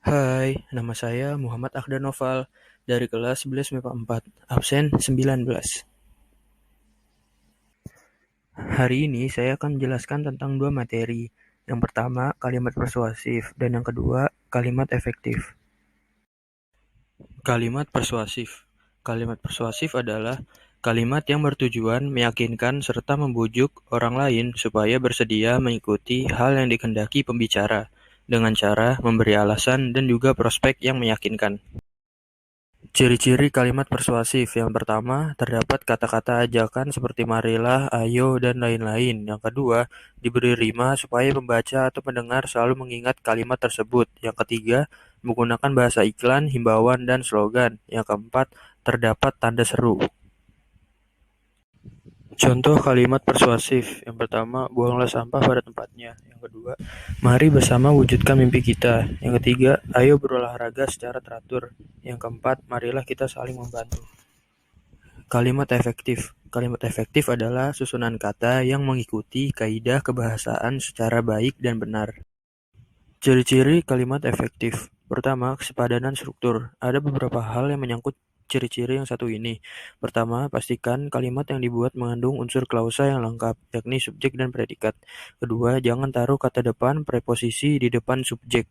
Hai, nama saya Muhammad Akdan Noval dari kelas 11 MIPA 4, absen 19. Hari ini saya akan menjelaskan tentang dua materi. Yang pertama, kalimat persuasif, dan yang kedua, kalimat efektif. Kalimat persuasif. Kalimat persuasif adalah kalimat yang bertujuan meyakinkan serta membujuk orang lain supaya bersedia mengikuti hal yang dikehendaki pembicara dengan cara memberi alasan dan juga prospek yang meyakinkan. Ciri-ciri kalimat persuasif. Yang pertama, terdapat kata-kata ajakan seperti marilah, ayo, dan lain-lain. Yang kedua, diberi rima supaya pembaca atau pendengar selalu mengingat kalimat tersebut. Yang ketiga, menggunakan bahasa iklan, himbauan, dan slogan. Yang keempat, terdapat tanda seru. Contoh kalimat persuasif. Yang pertama, buanglah sampah pada tempatnya. Yang kedua, mari bersama wujudkan mimpi kita. Yang ketiga, ayo berolahraga secara teratur. Yang keempat, marilah kita saling membantu. Kalimat efektif. Kalimat efektif adalah susunan kata yang mengikuti kaidah kebahasaan secara baik dan benar. Ciri-ciri kalimat efektif. Pertama, kesepadanan struktur. Ada beberapa hal yang menyangkut ciri-ciri yang satu ini. Pertama, pastikan kalimat yang dibuat mengandung unsur klausa yang lengkap, yakni subjek dan predikat. Kedua, jangan taruh kata depan preposisi di depan subjek.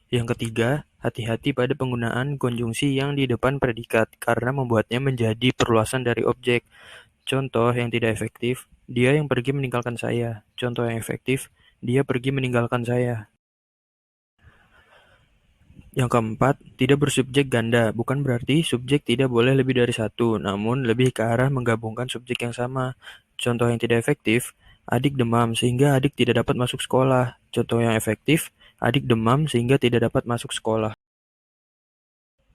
Yang ketiga, hati-hati pada penggunaan konjungsi yang di depan predikat, karena membuatnya menjadi perluasan dari objek. Contoh yang tidak efektif, dia yang pergi meninggalkan saya. Contoh yang efektif, dia pergi meninggalkan saya. Yang keempat, tidak bersubjek ganda. Bukan berarti subjek tidak boleh lebih dari satu, namun lebih ke arah menggabungkan subjek yang sama. Contoh yang tidak efektif, adik demam sehingga adik tidak dapat masuk sekolah. Contoh yang efektif, adik demam sehingga tidak dapat masuk sekolah.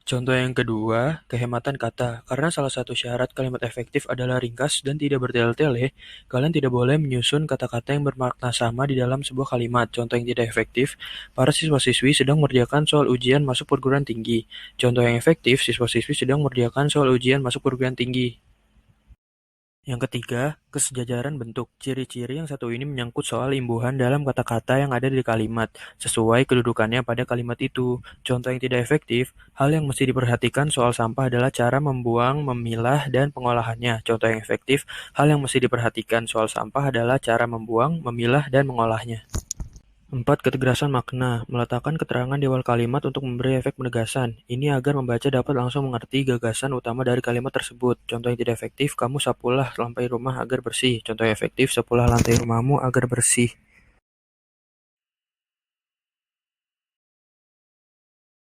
Contoh yang kedua, kehematan kata. Karena salah satu syarat kalimat efektif adalah ringkas dan tidak bertele-tele, kalian tidak boleh menyusun kata-kata yang bermakna sama di dalam sebuah kalimat. Contoh yang tidak efektif, para siswa-siswi sedang mengerjakan soal ujian masuk perguruan tinggi. Contoh yang efektif, siswa-siswi sedang mengerjakan soal ujian masuk perguruan tinggi. Yang ketiga, kesejajaran bentuk. Ciri-ciri yang satu ini menyangkut soal imbuhan dalam kata-kata yang ada di kalimat, sesuai kedudukannya pada kalimat itu. Contoh yang tidak efektif, hal yang mesti diperhatikan soal sampah adalah cara membuang, memilah, dan pengolahannya. Contoh yang efektif, hal yang mesti diperhatikan soal sampah adalah cara membuang, memilah, dan mengolahnya. 4. Ketegasan makna. Meletakkan keterangan di awal kalimat untuk memberi efek penegasan. Ini agar membaca dapat langsung mengerti gagasan utama dari kalimat tersebut. Contoh yang tidak efektif, kamu sapulah lantai rumah agar bersih. Contoh yang efektif, sapulah lantai rumahmu agar bersih.